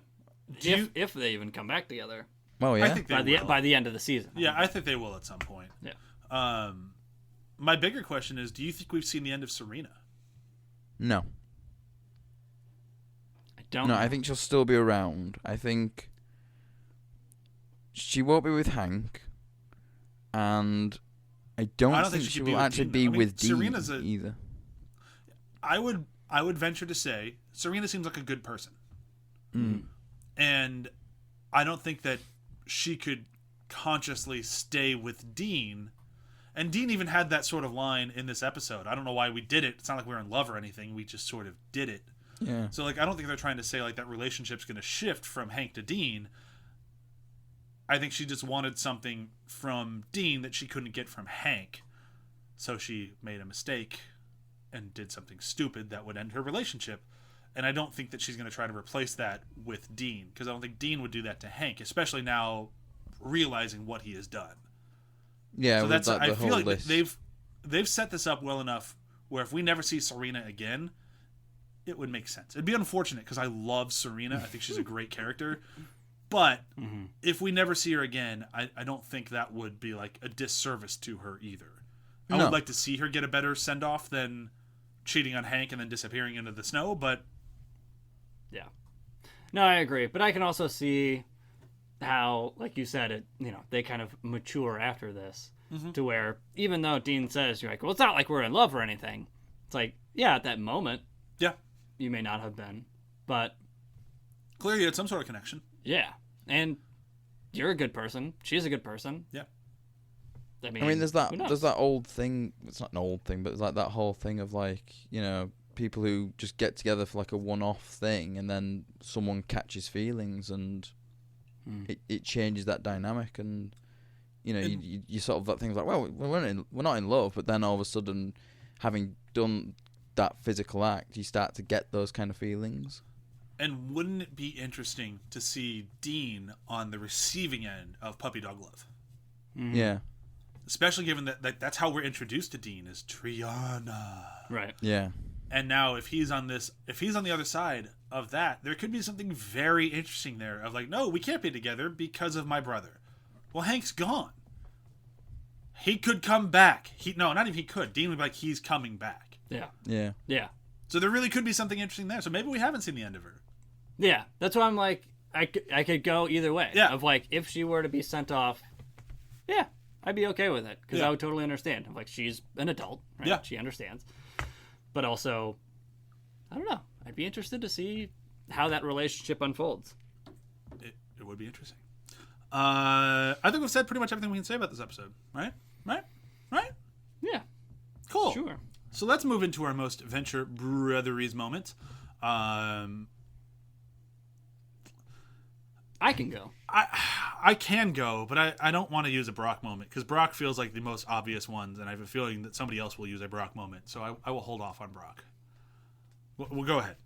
No, if they even come back together. Oh yeah. I think they will. By the end of the season. Yeah, I think they will at some point. Yeah. My bigger question is, do you think we've seen the end of Serena? No. I don't. No, know. I think she'll still be around. I think she won't be with Hank, and I don't think she will actually be with Dean Serena's either. I would venture to say Serena seems like a good person. And I don't think that she could consciously stay with Dean. And Dean even had that sort of line in this episode. I don't know why we did it. It's not like we were in love or anything. We just sort of did it. Yeah. So, like, I don't think they're trying to say, like, that relationship's going to shift from Hank to Dean. I think she just wanted something from Dean that she couldn't get from Hank. So she made a mistake and did something stupid that would end her relationship. And I don't think that she's going to try to replace that with Dean, because I don't think Dean would do that to Hank, especially now realizing what he has done. Yeah, so with that's that, I the feel whole like list. they've set this up well enough where if we never see Serena again, it would make sense. It'd be unfortunate because I love Serena. I think she's a great character. But if we never see her again, I don't think that would be like a disservice to her either. I would like to see her get a better send-off than cheating on Hank and then disappearing into the snow, but... Yeah. No, I agree. But I can also see how, like you said, they kind of mature after this to where even though Dean says, you're like, well, it's not like we're in love or anything. It's like, yeah, at that moment, yeah, you may not have been, but clearly you had some sort of connection. Yeah. And you're a good person. She's a good person. Yeah. I mean, there's that old thing. It's not an old thing, but it's like that whole thing of like, people who just get together for like a one-off thing, and then someone catches feelings, and it changes that dynamic, and you sort of that things like, well, we're not in love, but then all of a sudden, having done that physical act, you start to get those kind of feelings. And wouldn't it be interesting to see Dean on the receiving end of puppy dog love? Mm-hmm. Yeah. Especially given that that's how we're introduced to Dean, is Triana. Right. Yeah. And now if he's on the other side of that, there could be something very interesting there of like, no, we can't be together because of my brother. Well, Hank's gone. He could come back. Not even he could. Dean would be like, he's coming back. Yeah. Yeah. Yeah. So there really could be something interesting there. So maybe we haven't seen the end of her. Yeah. That's why I'm like, I could go either way. Yeah. Of like, if she were to be sent off, yeah, I'd be okay with it. Because I would totally understand. I'm like, she's an adult, right? Yeah. She understands. But also, I don't know. I'd be interested to see how that relationship unfolds. It would be interesting. I think we've said pretty much everything we can say about this episode. Right? Yeah. Cool. Sure. So let's move into our most Venture Brothers moment. I can go. I can go, but I don't want to use a Brok moment because Brok feels like the most obvious ones, and I have a feeling that somebody else will use a Brok moment. So I will hold off on Brok. We'll go ahead.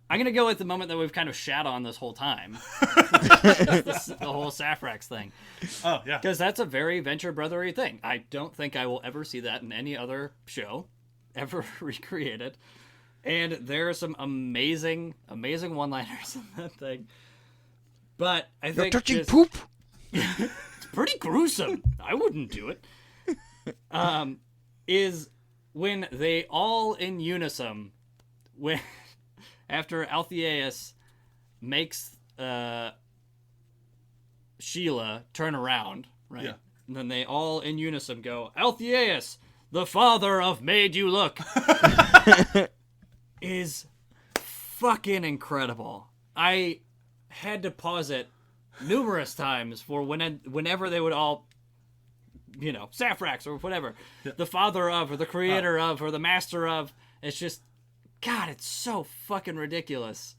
I'm going to go with the moment that we've kind of shat on this whole time. The whole Saphrax thing. Oh, yeah. Because that's a very Venture Brothery thing. I don't think I will ever see that in any other show ever recreated. And there are some amazing one-liners in that thing. But I think You're touching poop? it's pretty gruesome. I wouldn't do it. Is when they all in unison, when after Altheus makes Sheila turn around, right? Yeah. And then they all in unison go, Altheus, the father of Made You Look, is fucking incredible. I had to pause it numerous times for whenever they would all, Saphrax or whatever, the father of, or the creator of, or the master of. It's just, God, it's so fucking ridiculous.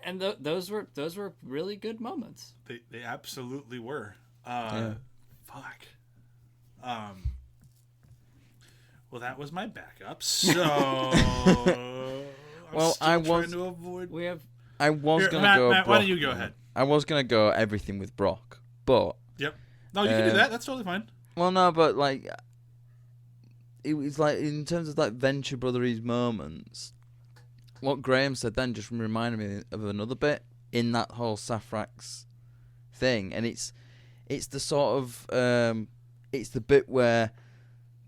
And those were really good moments. They absolutely were. Fuck. Well, that was my backup. So, Well, I was trying to avoid. I was Here, gonna Matt, go. Matt, why Brok don't you go again. ahead? I was gonna go everything with Brok, but Yep. No, you can do that. That's totally fine. well, no, but like it was like in terms of like Venture Brothers moments. What Graham said then just reminded me of another bit in that whole Saphrax thing, and it's the sort of it's the bit where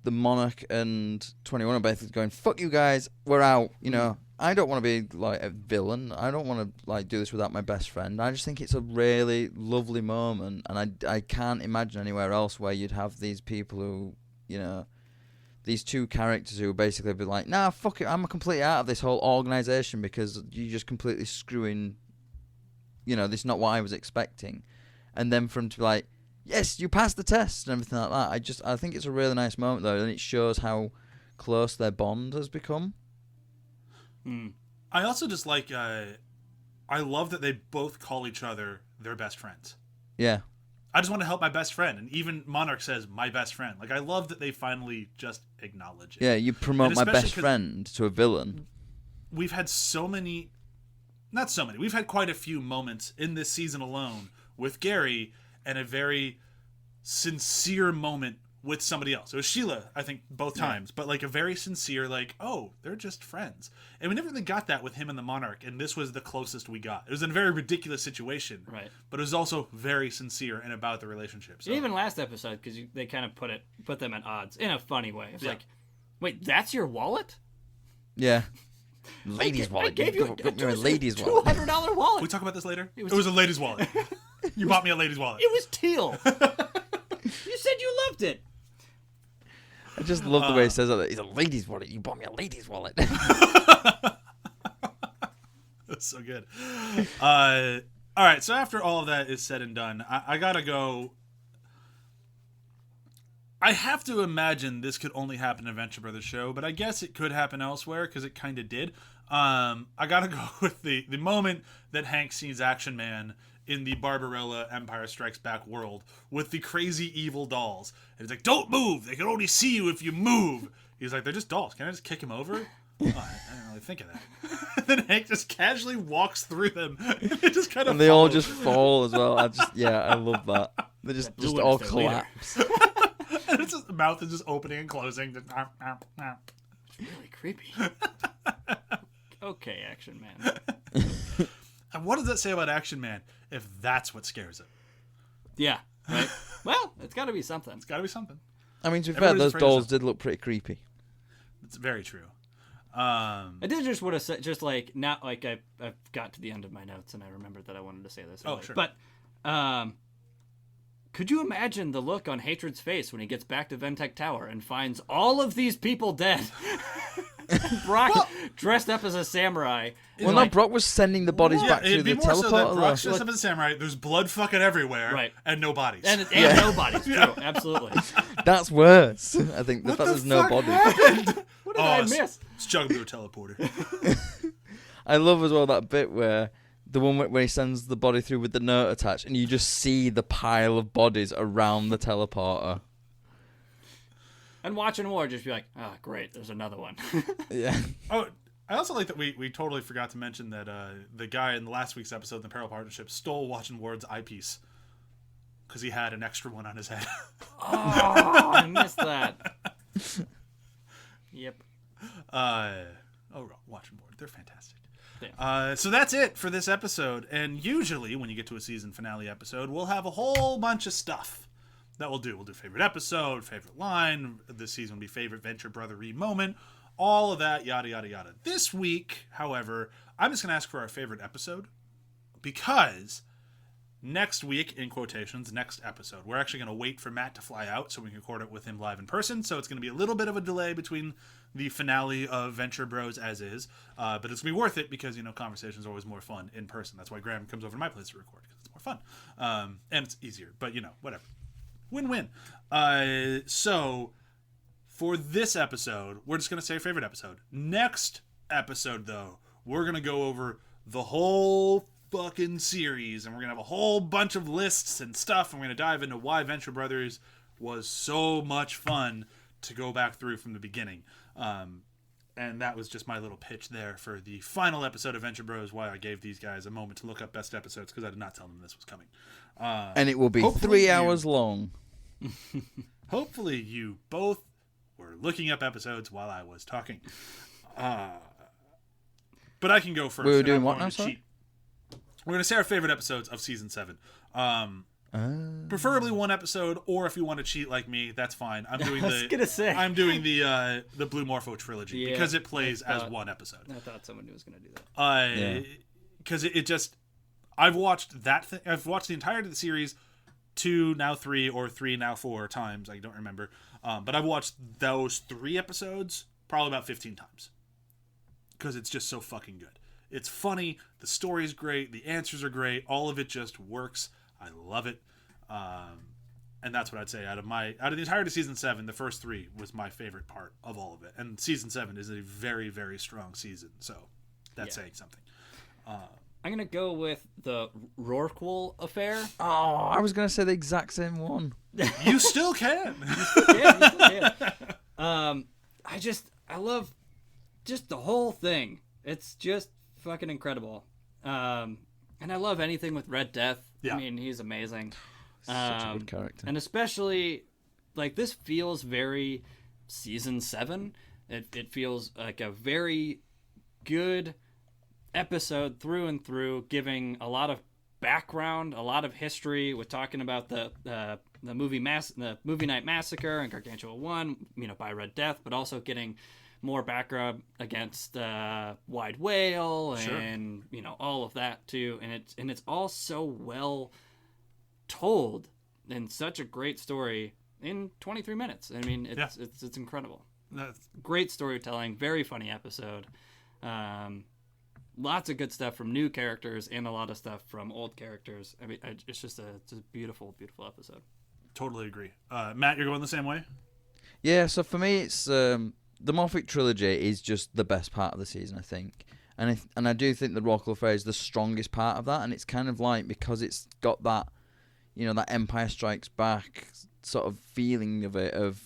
the Monarch and 21 are basically going, "Fuck you guys, we're out." I don't want to be like a villain. I don't want to like do this without my best friend. I just think it's a really lovely moment, and I can't imagine anywhere else where you'd have these people who, these two characters who basically be like, "Nah, fuck it, I'm completely out of this whole organization because you're just completely screwing this is not what I was expecting. And then for him to be like, yes, you passed the test and everything like that. I think it's a really nice moment though, and it shows how close their bond has become. I also just like, I love that they both call each other their best friends. Yeah. I just want to help my best friend. And even Monarch says, my best friend. Like, I love that they finally just acknowledge it. Yeah, you promote my best friend to a villain. We've had we've had quite a few moments in this season alone with Gary, and a very sincere moment with somebody else. It was Sheila, I think, both times, but like a very sincere, like, oh, they're just friends. And we never really got that with him and the Monarch, and this was the closest we got. It was in a very ridiculous situation, right? But it was also very sincere and about the relationship. So. Even last episode, because they kind of put them at odds in a funny way. It's like, wait, that's your wallet? Yeah. Ladies' wallet. I gave you a ladies' wallet. $200 wallet. We talk about this later? It was a ladies' wallet. You bought me a ladies' wallet. It was teal. You said you loved it. I just love the way he says that. It's a ladies' wallet. You bought me a ladies' wallet. That's so good. All right, so after all of that is said and done, I gotta go. I have to imagine this could only happen in a Venture Brothers show, but I guess it could happen elsewhere because it kind of did. I gotta go with the moment that Hank sees Action Man in the Barbarella Empire Strikes Back world with the crazy evil dolls. And he's like, don't move! They can only see you if you move! He's like, they're just dolls. Can I just kick him over? Oh, I didn't really think of that. And then Hank just casually walks through them. And they just kind of And they all just fall as well. I love that. They just all collapse. And it's just, the mouth is just opening and closing. Just, It's really creepy. Okay, Action Man. And what does that say about Action Man if that's what scares him? Yeah, right? Well, it's got to be something. It's got to be something. I mean, to be fair, those afraid of dolls something. did look pretty creepy. It's very true. I did just want to say, just like, not like I got to the end of my notes and I remembered that I wanted to say this earlier. Oh, sure. But, could you imagine the look on Hatred's face when he gets back to Ventec Tower and finds all of these people dead? Brock dressed up as a samurai. Well, no, Brok was sending the bodies back to the more so that teleporter. Brock's dressed up as a samurai, there's blood fucking everywhere, Right. And no bodies. And no bodies, true, absolutely. That's worse. I think the What fact the there's no fuck bodies. happened? What did I miss? It's chugging through a teleporter. I love as well that bit where the one where he sends the body through with the note attached, and you just see the pile of bodies around the teleporter. And watching War just be like, oh, great, there's another one. Yeah. Oh, I also like that we totally forgot to mention that the guy in the last week's episode in the Peril Partnership stole Watching Ward's eyepiece because he had an extra one on his head. Oh, I missed that. Yep. Watching Ward, they're fantastic. Yeah. So that's it for this episode. And usually when you get to a season finale episode, we'll have a whole bunch of stuff that we'll do. We'll do favorite episode, favorite line. This season will be favorite Venture Brother-y moment. All of that, yada, yada, yada. This week, however, I'm just going to ask for our favorite episode because next week, in quotations, next episode, we're actually going to wait for Matt to fly out so we can record it with him live in person. So it's going to be a little bit of a delay between the finale of Venture Bros as is, but it's going to be worth it because, conversations are always more fun in person. That's why Graham comes over to my place to record because it's more fun. And it's easier, but, whatever. Win-win. So for this episode, we're just going to say favorite episode. Next episode, though, we're going to go over the whole fucking series, and we're going to have a whole bunch of lists and stuff, and we're going to dive into why Venture Brothers was so much fun to go back through from the beginning. And that was just my little pitch there for the final episode of Venture Bros, why I gave these guys a moment to look up best episodes, because I did not tell them this was coming. And it will be 3 hours long. Hopefully you both were looking up episodes while I was talking. But I can go first. We were doing what now, sorry? We're going to say our favorite episodes of Season 7. Preferably one episode, or if you want to cheat like me, that's fine. I'm doing I'm doing the Blue Morpho trilogy because it plays as one episode. I thought someone was going to do that. Because it just... I've watched that thing. I've watched the entirety of the series 2, now 3, or 3, now 4 times. I don't remember. But I've watched those 3 episodes probably about 15 times. Because it's just so fucking good. It's funny. The story's great. The answers are great. All of it just works. I love it. And that's what I'd say out of the entirety of season 7, the first 3 was my favorite part of all of it. And season 7 is a very, very strong season. So that's saying something. I'm going to go with the Rorqual affair. Oh, I was going to say the exact same one. You still can. I love just the whole thing. It's just fucking incredible. And I love anything with Red Death. Yeah. I mean, he's amazing. Such a good character. And especially, like, this feels very season 7. It feels like a very good episode through and through, giving a lot of background, a lot of history, with talking about the movie Night Massacre and Gargantua 1, by Red Death, but also getting more background against Wide Whale and all of that too. And it's all so well told in such a great story in 23 minutes. I mean, it's incredible. That's Great storytelling, very funny episode. Lots of good stuff from new characters and a lot of stuff from old characters. I mean, it's just a beautiful, beautiful episode. totally agree. Matt, you're going the same way? Yeah, so for me, it's the Morphic trilogy is just the best part of the season, I think. And I do think the Rorqual Affair is the strongest part of that, and it's kind of like, because it's got that, that Empire Strikes Back sort of feeling of it, of,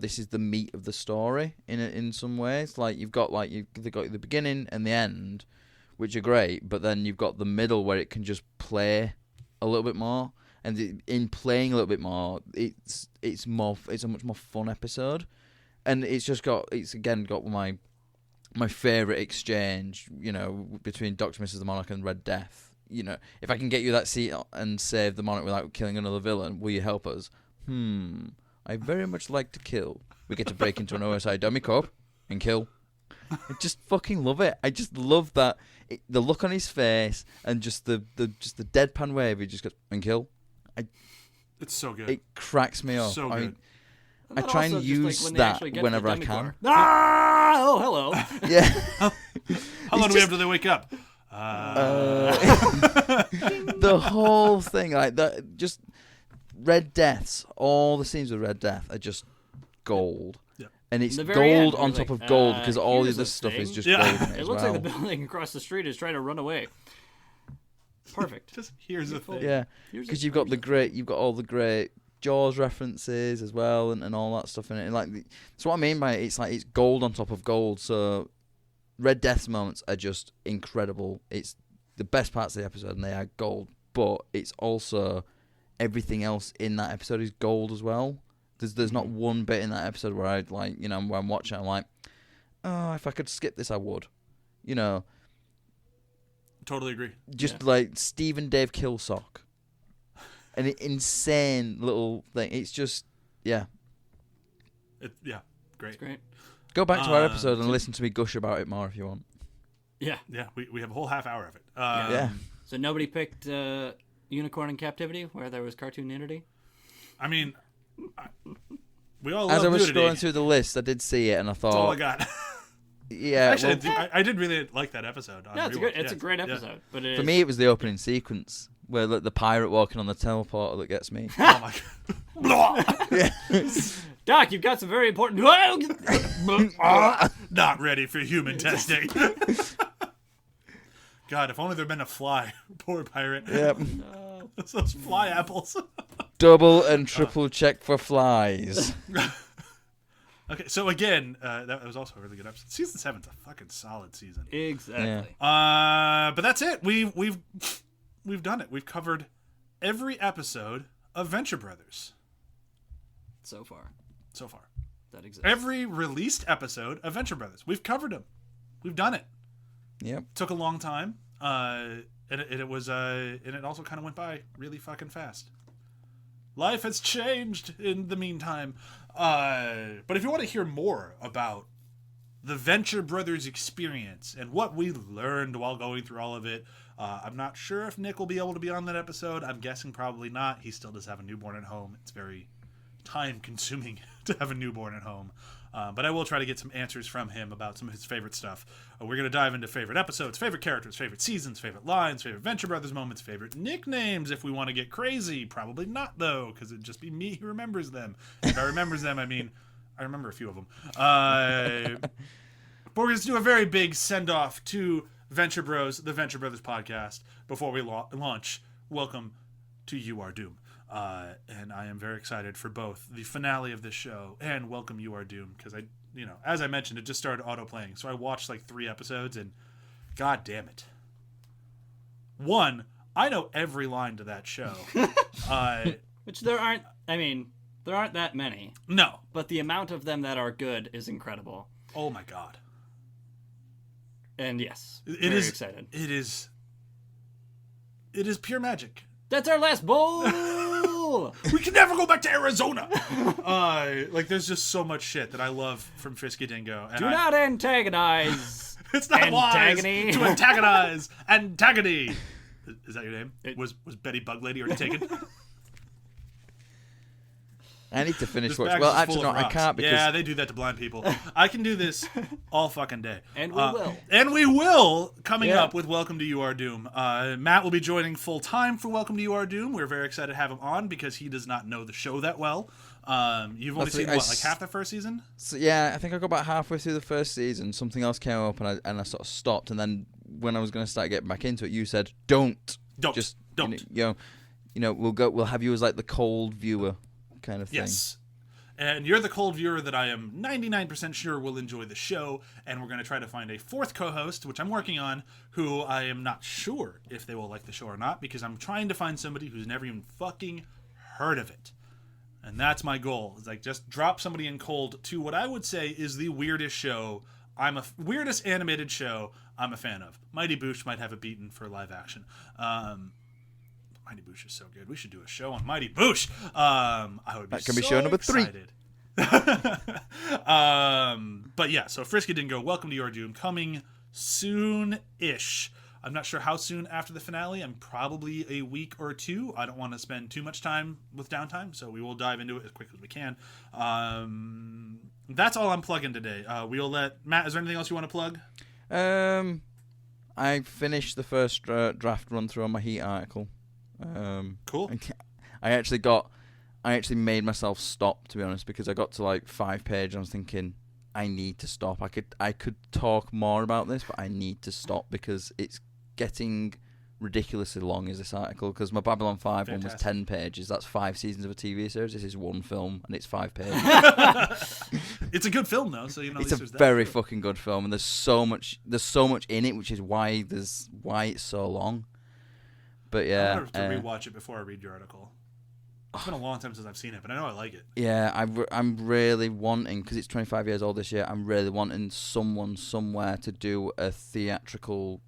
this is the meat of the story in some ways. Like, you've got the beginning and the end, which are great, but then you've got the middle where it can just play a little bit more. And in playing a little bit more, it's a much more fun episode. And it's got my favourite exchange, between Dr. Mrs. the Monarch and Red Death. If I can get you that seat and save the Monarch without killing another villain, will you help us? I very much like to kill. We get to break into an OSI dummy corp and kill. I just fucking love it. I just love that the look on his face and just the deadpan way he just goes and kill. It's so good. It cracks me up. So good. I try and use that whenever I can. Ah! Oh, hello. Yeah. How long do we have till they wake up? The whole thing, like that, just Red Deaths. All the scenes with Red Death are just gold. Yeah. And it's The gold very end, on you're top like, of gold, because all the here's other a stuff is thing. just Yeah. gold in it It as looks well. like the building across the street is trying to run away. Perfect. Just here's the thing. Yeah, Here's because a- you've got all the great Jaws references as well, and all that stuff in it. And that's what I mean by it. It's like it's gold on top of gold. So Red Death's moments are just incredible. It's the best parts of the episode, and they are gold. But it's also everything else in that episode is gold as well. There's not one bit in that episode where when I'm watching, I'm like, oh, if I could skip this, I would. Totally agree. Just like Steve and Dave Killsock. An insane little thing. It's just, yeah. Great. It's great. Go back to our episode and listen to me gush about it more if you want. Yeah. Yeah, we have a whole half hour of it. Yeah. So nobody picked Unicorn in Captivity, where there was cartoon nudity? I mean, we all As love I was nudity. scrolling through the list, I did see it and I That's all I thought, got. yeah. Actually, well, I did really like that episode. on Yeah, it's a rewatch. good. It's Yeah, a great yeah. episode. But it for is- me, it was the opening sequence where the pirate walking on the teleporter that gets me. Oh my god. Doc, you've got some very important. Not ready for human testing. God, if only there'd been a fly. Poor pirate. Yep. Those fly apples. Double and triple check for flies. Okay, so again, that was also a really good episode. Season 7's a fucking solid season. Exactly. But that's it. We've done it. We've covered every episode of Venture Brothers So far, that exists. every released episode of Venture Brothers. We've covered them. We've done it. Yep. Took a long time, and it also kind of went by really fucking fast. Life has changed in the meantime. But if you want to hear more about the Venture Brothers experience and what we learned while going through all of it, I'm not sure if Nick will be able to be on that episode. I'm guessing probably not. He still does have a newborn at home. It's very time-consuming to have a newborn at home. But I will try to get some answers from him about some of his favorite stuff. We're going to dive into favorite episodes, favorite characters, favorite seasons, favorite lines, favorite Venture Brothers moments, favorite nicknames if we want to get crazy. Probably not, though, because it'd just be me who remembers them. If I remembers them, I mean, I remember a few of them. But we're going to do a very big send-off to Venture Bros, the Venture Brothers podcast, before we launch. Welcome to You Are Doom. And I am very excited for both the finale of this show and Welcome You Are Doom, because as I mentioned, it just started auto-playing, so I watched like 3 episodes, and god damn it. One, I know every line to that show. Which there aren't that many. No. But the amount of them that are good is incredible. Oh my god. And yes, very excited. It is pure magic. That's our last bowl! We can never go back to Arizona! There's just so much shit that I love from Frisky Dingo. And Do not antagonize. It's not Antagony. wise to antagonize. Antagony. Is that your name? Was Betty Bug Lady already taken? I need to finish This watching. bag Well, is full actually, of no, I rocks. can't because Yeah, they do that to blind people. I can do this all fucking day. And we will. And we will, coming Yeah. up with Welcome to You Are Doom. Matt will be joining full-time for Welcome to You Are Doom. We're very excited to have him on because he does not know the show that well. You've only seen, half the first season? So, yeah, I think I got about halfway through the first season. Something else came up, and I sort of stopped. And then when I was going to start getting back into it, you said, "Don't, Don't. We'll have you as like the cold viewer kind of thing." Yes. And you're the cold viewer that I am 99% sure will enjoy the show, and we're going to try to find a 4th co-host, which I'm working on, who I am not sure if they will like the show or not, because I'm trying to find somebody who's never even fucking heard of it. And that's my goal. It's like, just drop somebody in cold to what I would say is the weirdest show. Weirdest animated show I'm a fan of. Mighty Boosh might have a beaten for live action. Mighty Boosh is so good. We should do a show on Mighty Boosh. I would be That can be so show number 3. excited. But yeah, so Frisky Dingo, Welcome to Your Doom, coming soon-ish. I'm not sure how soon after the finale. I'm probably a week or 2. I don't want to spend too much time with downtime, so we will dive into it as quick as we can. That's all I'm plugging today. We'll let Matt. Is there anything else you want to plug? I finished the first draft run through on my Heat article. Cool. I actually made myself stop, to be honest, because I got to like 5 pages and I was thinking, I need to stop. I could talk more about this, but I need to stop because it's getting ridiculously long, is this article, because my Babylon 5 one was 10 pages. That's 5 seasons of a TV series. This is 1 film and it's 5 pages. It's a good film though, so it's a very fucking good film, and there's so much in it, which is why it's so long. But yeah, I have to rewatch it before I read your article. It's been a long time since I've seen it, but I know I like it. Yeah, I'm really wanting, because it's 25 years old this year, I'm really wanting someone somewhere to do a theatrical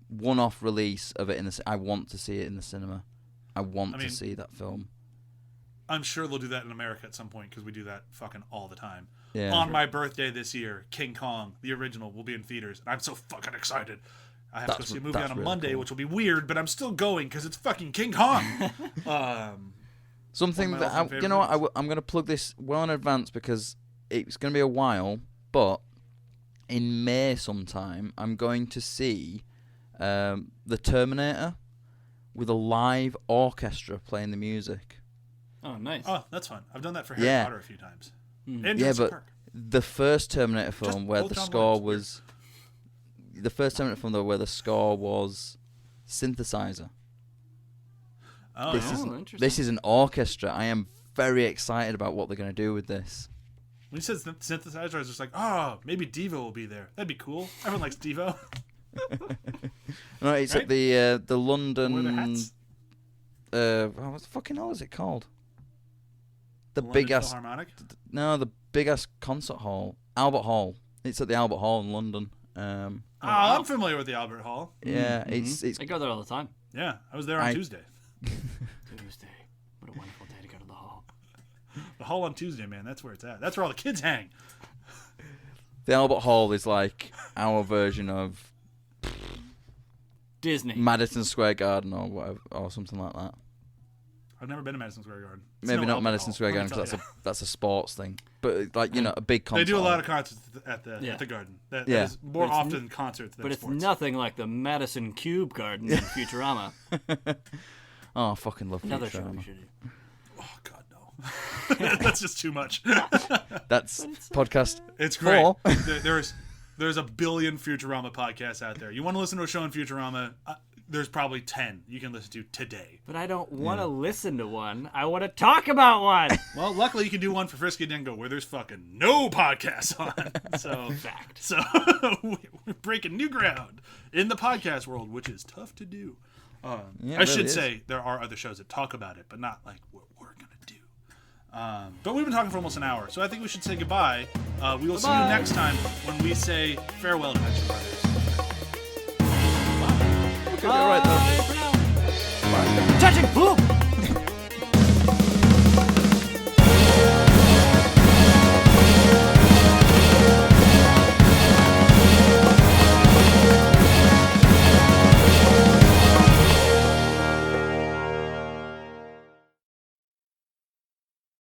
one-off release of it. I want to see it in the cinema. I want to see that film. I'm sure they'll do that in America at some point, because we do that fucking all the time. Yeah. On my birthday this year, King Kong, the original, will be in theaters, and I'm so fucking excited. I have to go see a movie on a Monday, cool. which will be weird, but I'm still going because it's fucking King Kong. Something that I'm going to plug this well in advance because it's going to be a while, but in May sometime I'm going to see The Terminator with a live orchestra playing the music. Oh, nice. Oh, that's fun. I've done that for Harry Potter a few times. And Yeah, Jurassic but Park. the first Terminator film Just where both the John score Williams. was... The first Terminator film, though, where the score was synthesizer. Oh, This yeah. Interesting. This is an orchestra. I am very excited about what they're going to do with this. When you said synthesizer, I was just like, oh, maybe Devo will be there. That'd be cool. Everyone likes Devo. No, it's Right? at the Wear London... their hats. What the fucking hell is it called? The London big ass... Philharmonic? No, the big ass concert hall. Albert Hall. It's at the Albert Hall in London. I'm familiar with the Albert Hall. Yeah, it's I go there all the time. Yeah, I was there on Tuesday. Tuesday. What a wonderful day to go to the hall. The hall on Tuesday, man. That's where it's at. That's where all the kids hang. the Albert Hall is like our version of Disney. Madison Square Garden or whatever, or something like that. I've never been to Madison Square Garden. It's Maybe no not alcohol, Madison Square let me Garden, tell because you. that's a sports thing. But like, you know, a big concert. They do a lot of concerts at the Garden. That is more But it's often concerts than But it's sports. nothing like the Madison Cube Garden in Futurama. Oh, I fucking love Another show Futurama. we should do. Oh God, no. That's just too much. That's podcast. It's great. 4. There's a billion Futurama podcasts out there. You want to listen to a show in Futurama? There's probably 10 you can listen to today. But I don't want to listen to one. I want to talk about one. Well, luckily you can do one for Frisky Dingo where there's fucking no podcasts on. So, Fact. So we're breaking new ground in the podcast world, which is tough to do. Yeah, I it should really say there are other shows that talk about it, but not like what we're gonna do. But we've been talking for almost an hour, so I think we should say goodbye. We will see you next time when we say farewell to Venture Brothers. Right there. Touching poop.